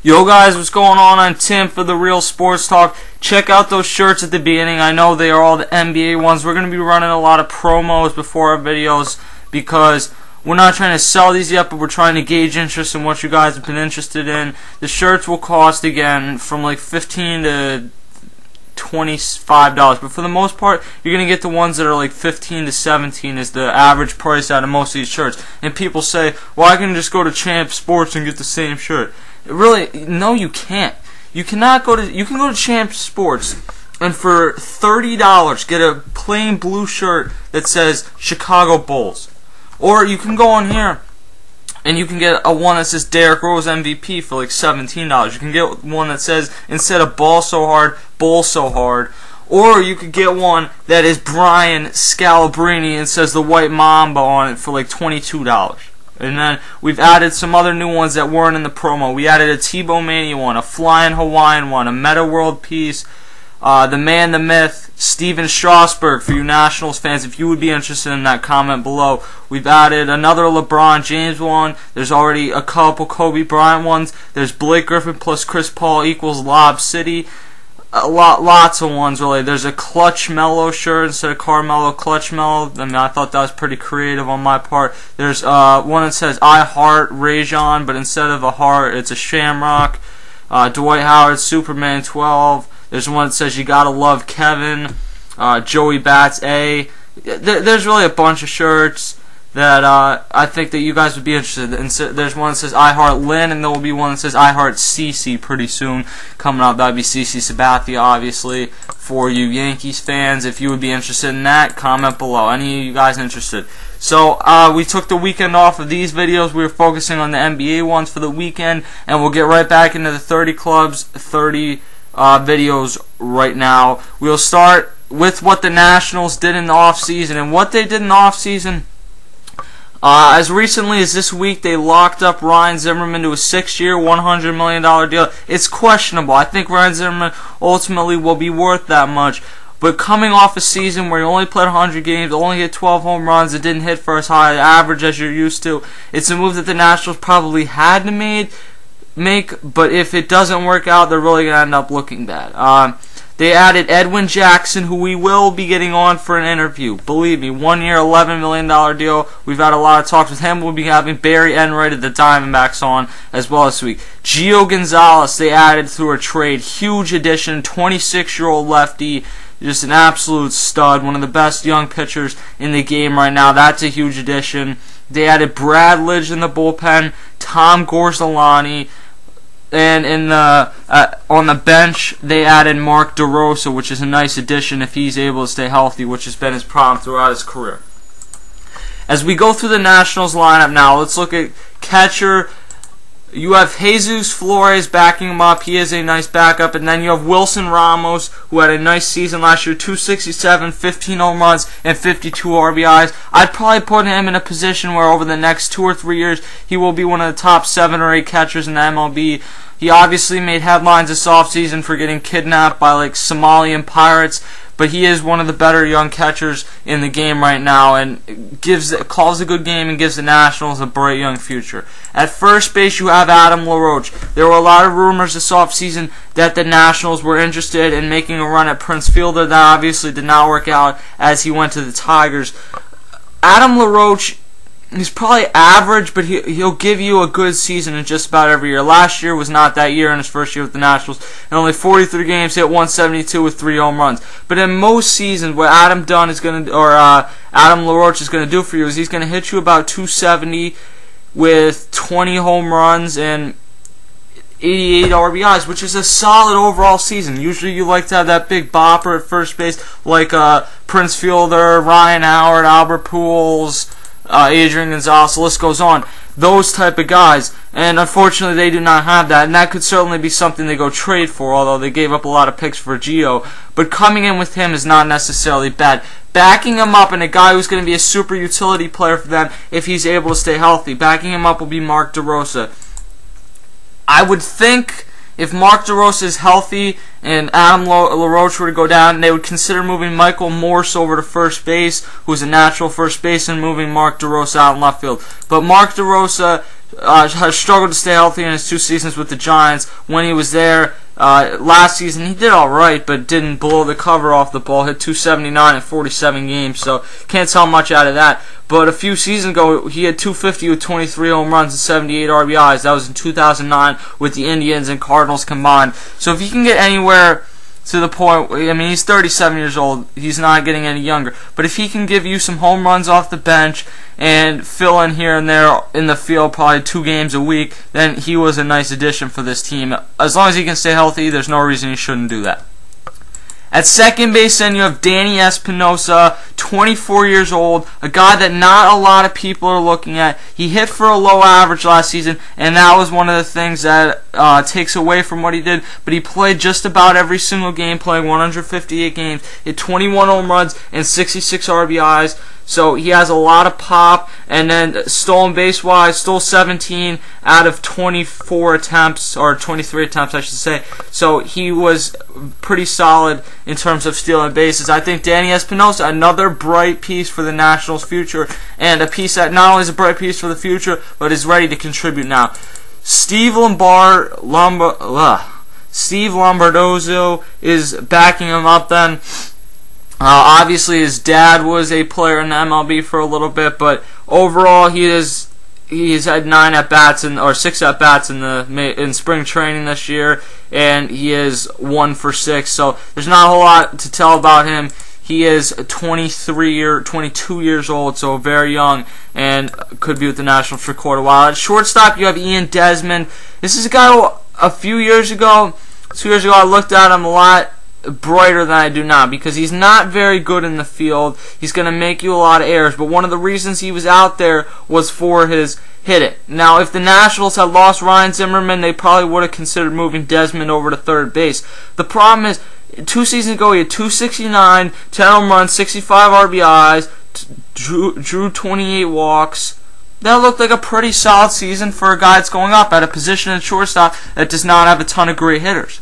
Yo guys, what's going on? I'm Tim for The Real Sports Talk. Check out those shirts at the beginning. I know they are all the NBA ones. We're going to be running a lot of promos before our videos because we're not trying to sell these yet, but we're trying to gauge interest in what you guys have been interested in. The shirts will cost, again, from like $15 to $25, but for the most part, you're going to get the ones that are like $15 to $17 is the average price out of most of these shirts. And people say, well, I can just go to Champ Sports and get the same shirt. Really, no, you can't. You can go to Champ Sports and for $30 get a plain blue shirt that says Chicago Bulls. Or you can go on here and you can get a one that says Derrick Rose MVP for like $17. You can get one that says, instead of ball so hard, bowl so hard. Or you could get one that is Brian Scalabrine and says the White Mamba on it for like $22. And then we've added some other new ones that weren't in the promo. We added a Tebow Mania one, a Flying Hawaiian one, a Meta World Peace, the Man, the Myth, Steven Strasburg for you Nationals fans. If you would be interested in that, comment below. We've added another LeBron James one. There's already a couple Kobe Bryant ones. There's Blake Griffin plus Chris Paul equals Lob City. Lots of ones really. There's a Clutch Mellow shirt instead of Carmelo, Clutch Mellow. I mean, I thought that was pretty creative on my part. There's one that says I Heart Rajon, but instead of a heart, it's a shamrock. Dwight Howard, Superman 12. There's one that says You Gotta Love Kevin. Joey Bats A. There's really a bunch of shirts that I think that you guys would be interested in. There's one that says I Heart Lynn, and there will be one that says I Heart CC pretty soon coming up. That would be CC Sabathia, obviously, for you Yankees fans. If you would be interested in that, comment below. Any of you guys interested? So we took the weekend off of these videos. We were focusing on the NBA ones for the weekend, and we'll get right back into the 30 clubs, 30 videos right now. We'll start with what the Nationals did in the offseason, and what they did in the offseason. As recently as this week, they locked up Ryan Zimmerman to a 6-year, $100 million deal. It's questionable. I think Ryan Zimmerman ultimately will be worth that much. But coming off a season where he only played 100 games, only hit 12 home runs, it didn't hit for as high an average as you're used to, it's a move that the Nationals probably had to make, but if it doesn't work out, they're really going to end up looking bad. They added Edwin Jackson, who we will be getting on for an interview. Believe me, 1 year, $11 million deal. We've had a lot of talks with him. We'll be having Barry Enright of the Diamondbacks on as well this week. Gio Gonzalez, they added through a trade. Huge addition, 26-year-old lefty. Just an absolute stud. One of the best young pitchers in the game right now. That's a huge addition. They added Brad Lidge in the bullpen. Tom Gorzelani. And on the bench, they added Mark DeRosa, which is a nice addition if he's able to stay healthy, which has been his problem throughout his career. As we go through the Nationals lineup now, let's look at catcher. You have Jesus Flores backing him up. He is a nice backup. And then you have Wilson Ramos, who had a nice season last year, 267, 15 home runs, and 52 RBIs. I'd probably put him in a position where over the next 2 or 3 years, he will be one of the top 7 or 8 catchers in the MLB. He obviously made headlines this offseason for getting kidnapped by like Somalian pirates, but he is one of the better young catchers in the game right now, and calls a good game and gives the Nationals a bright young future. At first base, you have Adam LaRoche. There were a lot of rumors this offseason that the Nationals were interested in making a run at Prince Fielder. That obviously did not work out as he went to the Tigers. Adam LaRoche, he's probably average, but he'll give you a good season in just about every year. Last year was not that year in his first year with the Nationals. In only 43 games, hit 172 with 3 home runs. But in most seasons, what Adam LaRoche is going to do for you is he's going to hit you about 270 with 20 home runs and 88 RBIs, which is a solid overall season. Usually you like to have that big bopper at first base, like Prince Fielder, Ryan Howard, Albert Pujols, Adrian Gonzalez, the list goes on. Those type of guys. And unfortunately they do not have that. And that could certainly be something they go trade for, although they gave up a lot of picks for Gio. But coming in with him is not necessarily bad. Backing him up, and a guy who's going to be a super utility player for them if he's able to stay healthy, backing him up will be Mark DeRosa. I would think if Mark DeRosa is healthy and Adam LaRoche were to go down, they would consider moving Michael Morse over to first base, who's a natural first baseman, moving Mark DeRosa out in left field. But Mark DeRosa has struggled to stay healthy in his 2 seasons with the Giants. When he was there last season, he did all right, but didn't blow the cover off the ball. Hit .279 in 47 games, so can't tell much out of that. But a few seasons ago, he had .250 with 23 home runs and 78 RBIs. That was in 2009 with the Indians and Cardinals combined. So if he can get anywhere to the point, I mean, he's 37 years old. He's not getting any younger. But if he can give you some home runs off the bench and fill in here and there in the field, probably 2 games a week, then he was a nice addition for this team. As long as he can stay healthy, there's no reason he shouldn't do that. At second base, then you have Danny Espinosa, 24 years old, a guy that not a lot of people are looking at. He hit for a low average last season, and that was one of the things that takes away from what he did. But he played just about every single game, playing 158 games, hit 21 home runs and 66 RBIs. So he has a lot of pop, and then stolen base-wise, stole 17 out of 24 attempts, or 23 attempts, I should say. So he was pretty solid in terms of stealing bases. I think Danny Espinosa, another bright piece for the Nationals' future, and a piece that not only is a bright piece for the future, but is ready to contribute now. Steve Lombardozzo is backing him up then. Obviously, his dad was a player in the MLB for a little bit, but overall, he has had 6 at bats in spring training this year, and he is 1 for 6. So there's not a whole lot to tell about him. He is 22 years old, so very young, and could be with the Nationals for quite a while. At shortstop, you have Ian Desmond. This is a guy who a few years ago, 2 years ago, I looked at him a lot brighter than I do now, because he's not very good in the field. He's going to make you a lot of errors, but one of the reasons he was out there was for his hitting. Now, if the Nationals had lost Ryan Zimmerman, they probably would have considered moving Desmond over to third base. The problem is, 2 seasons ago, he had .269, 10 home runs, 65 RBIs, drew 28 walks. That looked like a pretty solid season for a guy that's going up at a position at shortstop that does not have a ton of great hitters.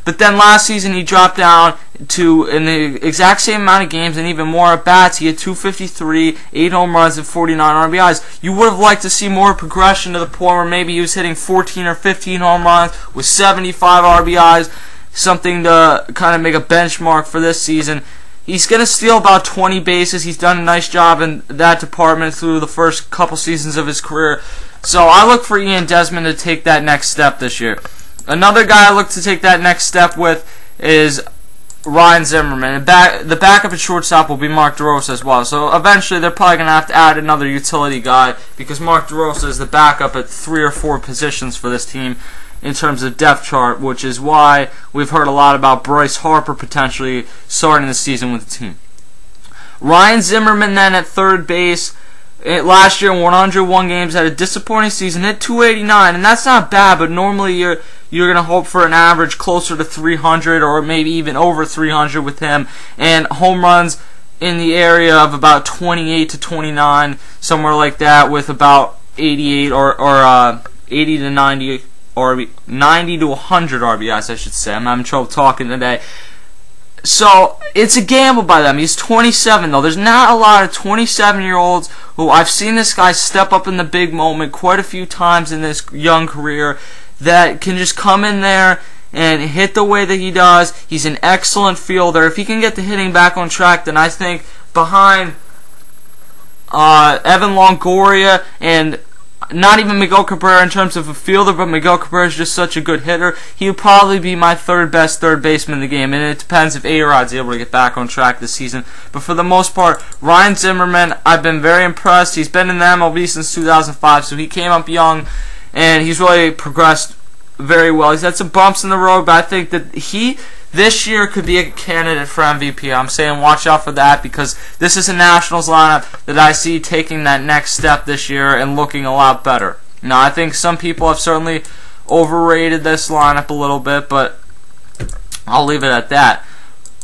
But then last season he dropped down to, in the exact same amount of games and even more at bats, he had .253, 8 home runs and 49 RBIs. You would have liked to see more progression to the point where maybe he was hitting 14 or 15 home runs with 75 RBIs, something to kind of make a benchmark for this season. He's going to steal about 20 bases. He's done a nice job in that department through the first couple seasons of his career. So I look for Ian Desmond to take that next step this year. Another guy I look to take that next step with is Ryan Zimmerman. The backup at shortstop will be Mark DeRosa as well. So eventually they're probably going to have to add another utility guy, because Mark DeRosa is the backup at 3 or 4 positions for this team in terms of depth chart, which is why we've heard a lot about Bryce Harper potentially starting the season with the team. Ryan Zimmerman then at third base. Last year in 101 games, had a disappointing season, hit .289, and that's not bad, but normally you're going to hope for an average closer to 300 or maybe even over 300 with him, and home runs in the area of about 28 to 29, somewhere like that, with about 88 or 80 to 90 or 90 to 100 RBIs, I should say. I'm having trouble talking today. So it's a gamble by them. He's 27 though. There's not a lot of 27-year-olds who I've seen this guy step up in the big moment quite a few times in this young career that can just come in there and hit the way that he does. He's an excellent fielder. If he can get the hitting back on track, then I think behind Evan Longoria and not even Miguel Cabrera in terms of a fielder, but Miguel Cabrera is just such a good hitter. He would probably be my third best third baseman in the game, and it depends if A-Rod's able to get back on track this season. But for the most part, Ryan Zimmerman, I've been very impressed. He's been in the MLB since 2005, so he came up young, and he's really progressed very well. He's had some bumps in the road, but I think that he this year could be a candidate for MVP. I'm saying watch out for that, because this is a Nationals lineup that I see taking that next step this year and looking a lot better. Now, I think some people have certainly overrated this lineup a little bit, but I'll leave it at that.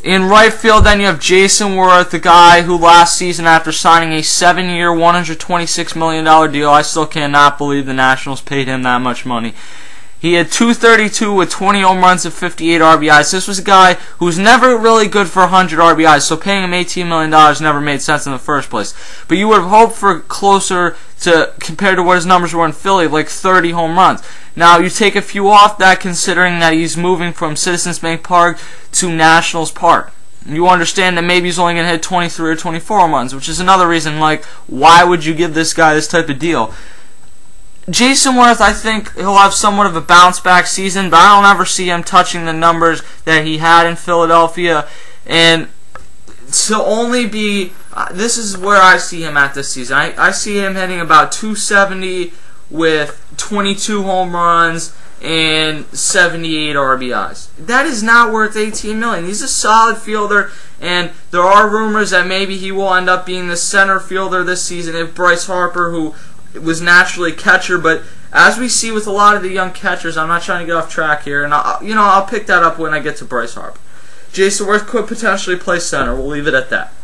In right field, then you have Jason Worth, the guy who last season, after signing a 7-year, $126 million deal, I still cannot believe the Nationals paid him that much money. He had 232 with 20 home runs and 58 RBIs. This was a guy who was never really good for 100 RBIs, so paying him $18 million never made sense in the first place. But you would have hoped for closer to, compared to what his numbers were in Philly, like 30 home runs. Now, you take a few off that considering that he's moving from Citizens Bank Park to Nationals Park. You understand that maybe he's only going to hit 23 or 24 home runs, which is another reason, like, why would you give this guy this type of deal? Jason Worth, I think he'll have somewhat of a bounce-back season, but I don't ever see him touching the numbers that he had in Philadelphia. And to only be, this is where I see him at this season. I see him hitting about 270 with 22 home runs and 78 RBIs. That is not worth $18 million. He's a solid fielder, and there are rumors that maybe he will end up being the center fielder this season if Bryce Harper, who was naturally catcher, but as we see with a lot of the young catchers, I'm not trying to get off track here, and I'll pick that up when I get to Bryce Harper. Jason Worth could potentially play center. We'll leave it at that.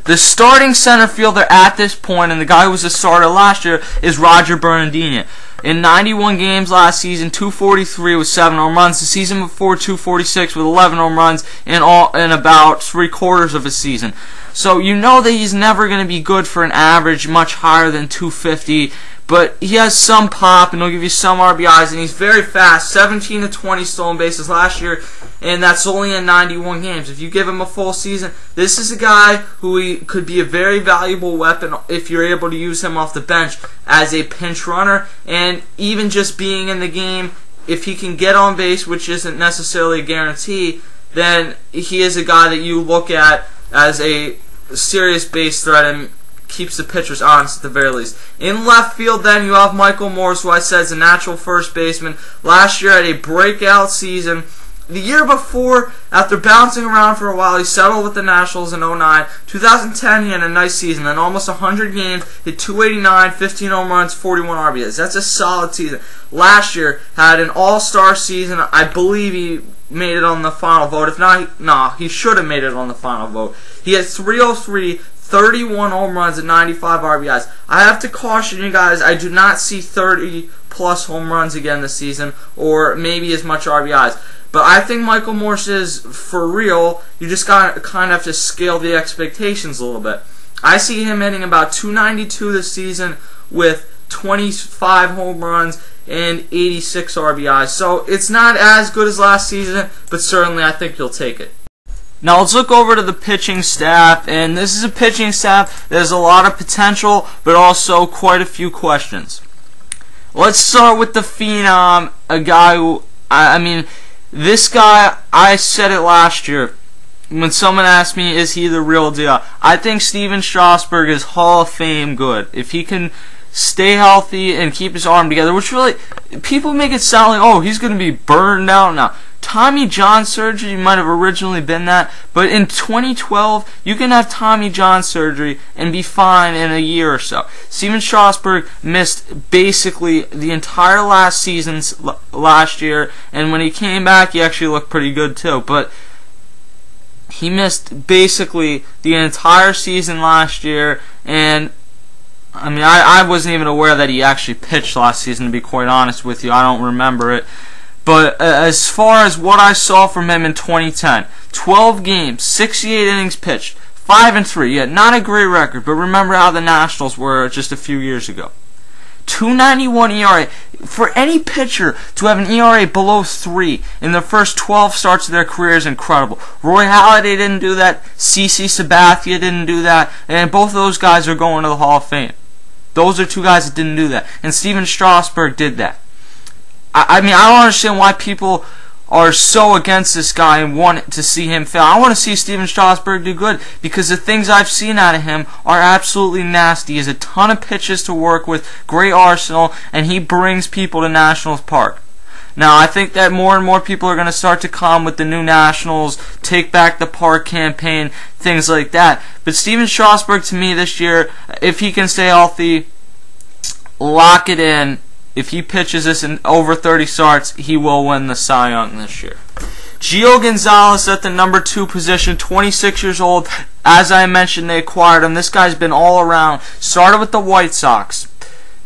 The starting center fielder at this point, and the guy who was a starter last year, is Roger Bernardino. In 91 games last season, 243 with 7 home runs. The season before, 246 with 11 home runs in about 3/4 of a season. So you know that he's never going to be good for an average much higher than 250, but he has some pop, and he'll give you some RBIs, and he's very fast. 17 to 20 stolen bases last year, and that's only in 91 games. If you give him a full season, this is a guy who could be a very valuable weapon if you're able to use him off the bench as a pinch runner, and even just being in the game, if he can get on base, which isn't necessarily a guarantee, then he is a guy that you look at as a serious base threat and keeps the pitchers honest at the very least. In left field, then, you have Michael Morse, who I said is a natural first baseman. Last year had a breakout season. The year before, after bouncing around for a while, he settled with the Nationals in 2009. 2010, he had a nice season. Then almost 100 games, hit 289, 15 home runs, 41 RBIs. That's a solid season. Last year, had an all-star season. I believe he made it on the final vote. If not, he should have made it on the final vote. He had 303, 31 home runs, and 95 RBIs. I have to caution you guys, I do not see 30-plus home runs again this season, or maybe as much RBIs. But I think Michael Morse is for real. You just kind of have to scale the expectations a little bit. I see him hitting about 292 this season with 25 home runs and 86 RBIs. So it's not as good as last season, but certainly I think you'll take it. Now let's look over to the pitching staff, and this is a pitching staff that has a lot of potential, but also quite a few questions. Let's start with the Phenom, a guy who, this guy, I said it last year when someone asked me, is he the real deal? I think Steven Strasburg is Hall of Fame good. If he can stay healthy and keep his arm together, which really, people make it sound like, oh, he's going to be burned out now. Tommy John surgery might have originally been that, but in 2012, you can have Tommy John surgery and be fine in a year or so. Steven Strasburg missed basically the entire last season's last year, and when he came back, he actually looked pretty good too, but he missed basically the entire season last year, and I wasn't even aware that he actually pitched last season, to be quite honest with you. I don't remember it. But as far as what I saw from him in 2010, 12 games, 68 innings pitched, 5-3. Yeah, not a great record, but remember how the Nationals were just a few years ago. 2.91 ERA. For any pitcher to have an ERA below 3 in the first 12 starts of their career is incredible. Roy Halladay didn't do that. CC Sabathia didn't do that. And both of those guys are going to the Hall of Fame. Those are two guys that didn't do that. And Steven Strasburg did that. I don't understand why people are so against this guy and want to see him fail. I want to see Steven Strasburg do good because the things I've seen out of him are absolutely nasty. He has a ton of pitches to work with, great arsenal, and he brings people to Nationals Park. Now, I think that more and more people are going to start to come with the new Nationals, Take Back the Park campaign, things like that. But Steven Strasburg, to me, this year, if he can stay healthy, lock it in. If he pitches this in over 30 starts, he will win the Cy Young this year. Gio Gonzalez at the number 2 position, 26 years old. As I mentioned, they acquired him. This guy's been all around. Started with the White Sox.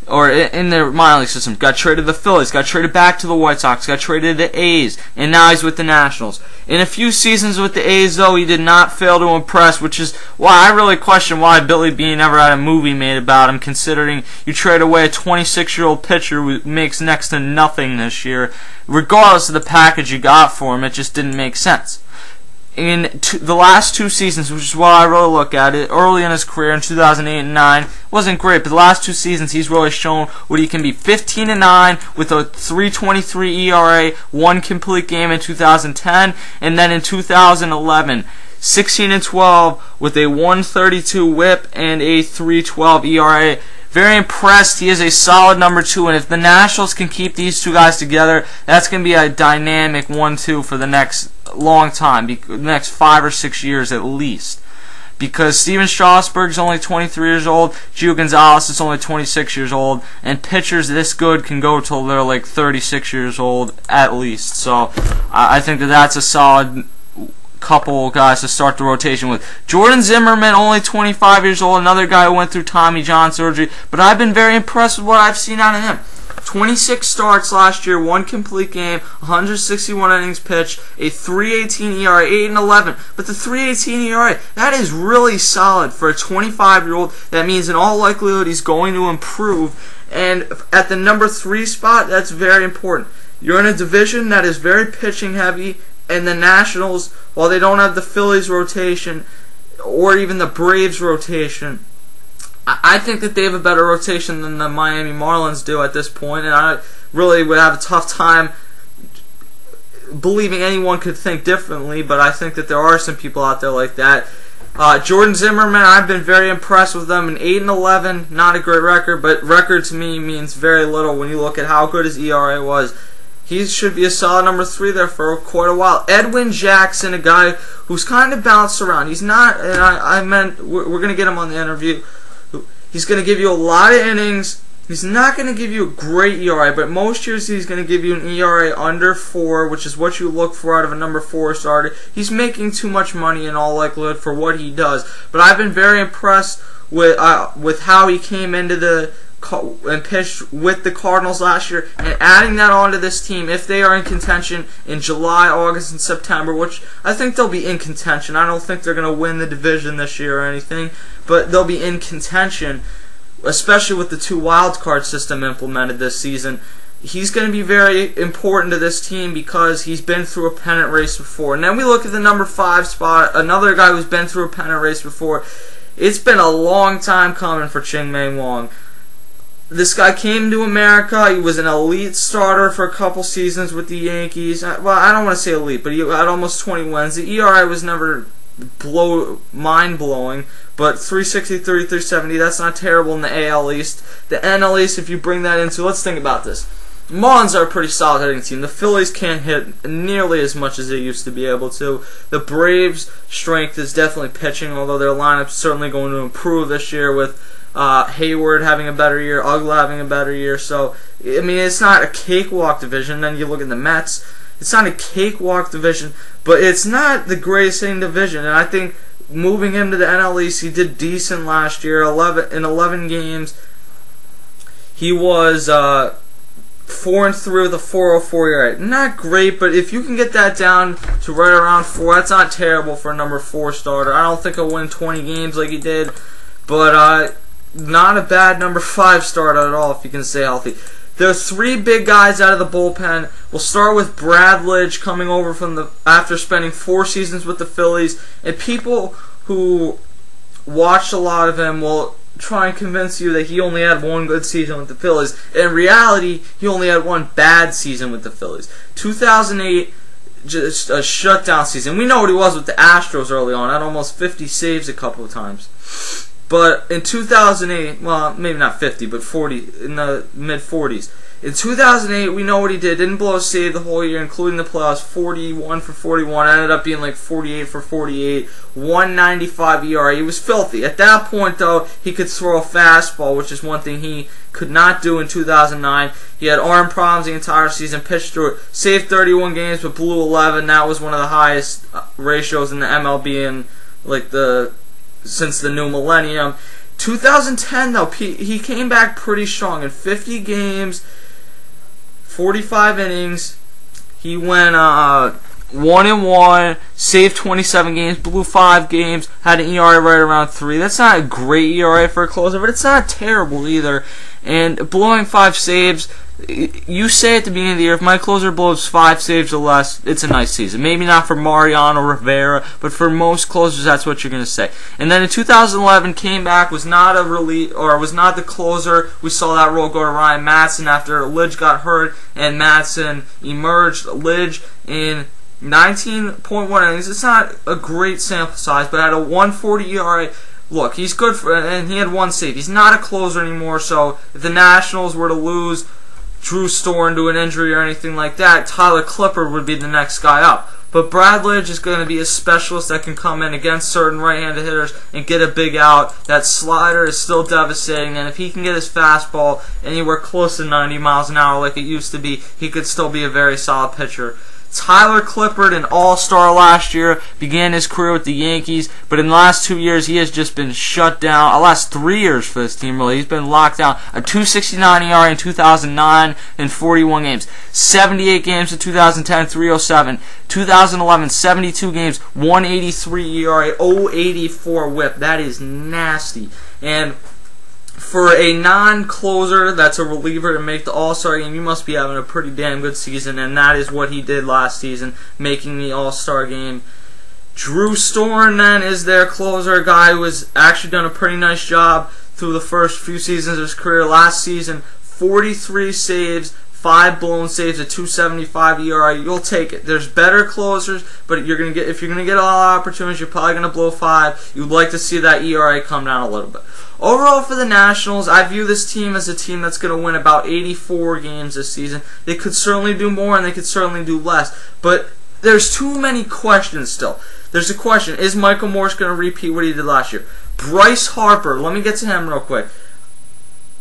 or in their minor league system. Got traded to the Phillies, got traded back to the White Sox, got traded to the A's, and now he's with the Nationals. In a few seasons with the A's, though, he did not fail to impress, which is why I really question why Billy Beane never had a movie made about him, considering you trade away a 26-year-old pitcher who makes next to nothing this year. Regardless of the package you got for him, it just didn't make sense. In the last 2 seasons, which is what I really look at it, early in his career in 2008 and 9, wasn't great, but the last 2 seasons he's really shown what he can be. 15-9 with a 3.23 ERA, 1 complete game in 2010, and then in 2011, 16-12 with a 1.32 WHIP and a 3.12 ERA. Very impressed. He is a solid number 2, and if the Nationals can keep these 2 guys together, that's going to be a dynamic 1-2 for the next long time, the next 5 or 6 years at least. Because Steven Strasburg is only 23 years old, Gio Gonzalez is only 26 years old, and pitchers this good can go till they're like 36 years old at least. So I think that that's a solid couple guys to start the rotation with. Jordan Zimmermann, only 25 years old, another guy who went through Tommy John surgery, but I've been very impressed with what I've seen out of him. 26 starts last year, 1 complete game, 161 innings pitched, a 3.18 ERA, 8-11. But the 3.18 ERA, that is really solid for a 25-year-old. That means in all likelihood he's going to improve. And at the number 3 spot, that's very important. You're in a division that is very pitching heavy, and the Nationals, while they don't have the Phillies rotation or even the Braves rotation, I think that they have a better rotation than the Miami Marlins do at this point, and I really would have a tough time believing anyone could think differently, but I think that there are some people out there like that. Jordan Zimmermann, I've been very impressed with them. An 8-11, not a great record, but record to me means very little when you look at how good his ERA was. He should be a solid number 3 there for quite a while. Edwin Jackson, a guy who's kind of bounced around. He's not, and we're going to get him on the interview. He's going to give you a lot of innings. He's not going to give you a great ERA, but most years he's going to give you an ERA under 4, which is what you look for out of a number 4 starter. He's making too much money in all likelihood for what he does. But I've been very impressed with how he came into and pitched with the Cardinals last year, and adding that onto this team if they are in contention in July, August, and September, which I think they'll be in contention. I don't think they're going to win the division this year or anything, but they'll be in contention, especially with the 2 wild card system implemented this season. He's going to be very important to this team because he's been through a pennant race before. And then we look at the number 5 spot, another guy who's been through a pennant race before. It's been a long time coming for Ching-Mei Wang. This guy came to America. He was an elite starter for a couple seasons with the Yankees. Well, I don't want to say elite, but he had almost 20 wins. The ERA was never mind-blowing, but 363, 370, that's not terrible in the AL East. The NL East, if you bring that into, let's think about this. The Marlins are a pretty solid hitting team. The Phillies can't hit nearly as much as they used to be able to. The Braves' strength is definitely pitching, although their lineup's certainly going to improve this year with Hayward having a better year, Ugla having a better year. So, I mean, it's not a cakewalk division. Then you look at the Mets. It's not a cakewalk division, but it's not the greatest hitting division. And I think moving him to the NL East, he did decent last year. 11 games, he was 4-3 with a 4.04 ERA. Not great, but if you can get that down to right around 4, that's not terrible for a number 4 starter. I don't think he'll win 20 games like he did, but not a bad number 5 starter at all if you can stay healthy. There are 3 big guys out of the bullpen. We'll start with Brad Lidge coming over after spending 4 seasons with the Phillies, and people who watched a lot of him will try and convince you that he only had 1 good season with the Phillies. In reality, he only had 1 bad season with the Phillies. 2008, just a shutdown season. We know what he was with the Astros early on. Had almost 50 saves a couple of times. But in 2008, well, maybe not 50, but 40, in the mid-40s. In 2008, we know what he did. Didn't blow a save the whole year, including the playoffs. 41 for 41. Ended up being like 48 for 48. 195 ERA. He was filthy. At that point, though, he could throw a fastball, which is one thing he could not do in 2009. He had arm problems the entire season, pitched through it. Saved 31 games, but blew 11. That was one of the highest ratios in the MLB in, like, since the new millennium. 2010 though, he came back pretty strong in 50 games, 45 innings. He went 1-1, saved 27 games, blew 5 games, had an ERA right around 3. That's not a great ERA for a closer, but it's not terrible either. And blowing 5 saves, you say at the beginning of the year, if my closer blows 5 saves or less, it's a nice season. Maybe not for Mariano Rivera, but for most closers, that's what you're going to say. And then in 2011, came back, was not a relief, or was not the closer. We saw that role go to Ryan Madson after Lidge got hurt, and Madson emerged. Lidge in 19.1 innings. It's not a great sample size, but at a 1.40 ERA. Look, he's good for, and he had 1 save. He's not a closer anymore, so if the Nationals were to lose Drew Storen to an injury or anything like that, Tyler Clippard would be the next guy up. But Brad Lidge is going to be a specialist that can come in against certain right-handed hitters and get a big out. That slider is still devastating, and if he can get his fastball anywhere close to 90 miles an hour like it used to be, he could still be a very solid pitcher. Tyler Clippard, an all-star last year, began his career with the Yankees, but in the last 2 years he has just been shut down. The last 3 years for this team, really. He's been locked down. A 2.69 ERA in 2009 in 41 games. 78 games in 2010, 3.07. 2011, 72 games, 1.83 ERA, 0.84 WHIP. That is nasty. And for a non-closer that's a reliever to make the All-Star game, you must be having a pretty damn good season, and that is what he did last season, making the All-Star game. Drew Storen, then, is their closer, a guy who has actually done a pretty nice job through the first few seasons of his career. Last season, 43 saves, 5 blown saves, a 2.75 ERA. You'll take it. There's better closers, but if you're gonna get a lot of opportunities, you're probably gonna blow 5. You'd like to see that ERA come down a little bit. Overall for the Nationals, I view this team as a team that's going to win about 84 games this season. They could certainly do more and they could certainly do less, but there's too many questions still. There's a question, is Michael Morse going to repeat what he did last year? Bryce Harper, let me get to him real quick.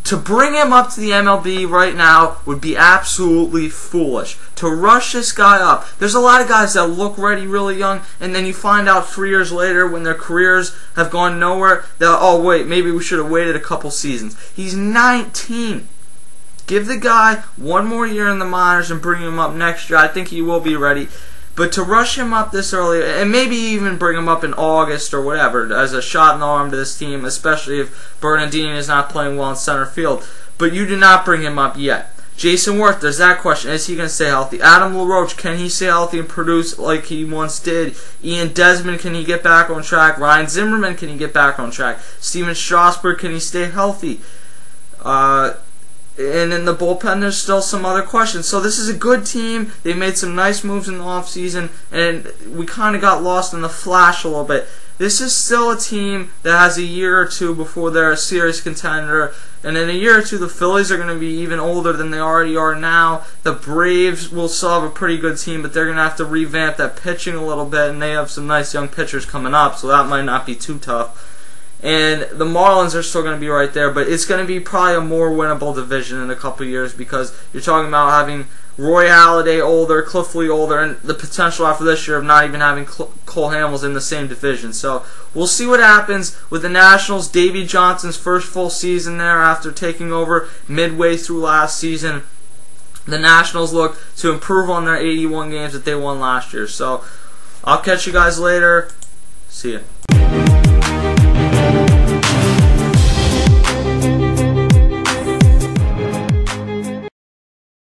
To bring him up to the MLB right now would be absolutely foolish. To rush this guy up. There's a lot of guys that look ready really young, and then you find out 3 years later when their careers have gone nowhere that, oh wait, maybe we should have waited a couple seasons. He's 19. Give the guy 1 more year in the minors and bring him up next year. I think he will be ready. But to rush him up this early, and maybe even bring him up in August or whatever, as a shot in the arm to this team, especially if Bernardini is not playing well in center field. But you do not bring him up yet. Jason Worth, there's that question. Is he going to stay healthy? Adam LaRoche, can he stay healthy and produce like he once did? Ian Desmond, can he get back on track? Ryan Zimmerman, can he get back on track? Steven Strasburg, can he stay healthy? And in the bullpen, there's still some other questions. So this is a good team. They made some nice moves in the offseason, and we kind of got lost in the flash a little bit. This is still a team that has a year or two before they're a serious contender. And in a year or two, the Phillies are going to be even older than they already are now. The Braves will still have a pretty good team, but they're going to have to revamp that pitching a little bit, and they have some nice young pitchers coming up, so that might not be too tough. And the Marlins are still going to be right there, but it's going to be probably a more winnable division in a couple of years because you're talking about having Roy Halladay older, Cliff Lee older, and the potential after this year of not even having Cole Hamels in the same division. So we'll see what happens with the Nationals. Davey Johnson's first full season there after taking over midway through last season. The Nationals look to improve on their 81 games that they won last year. So I'll catch you guys later. See ya.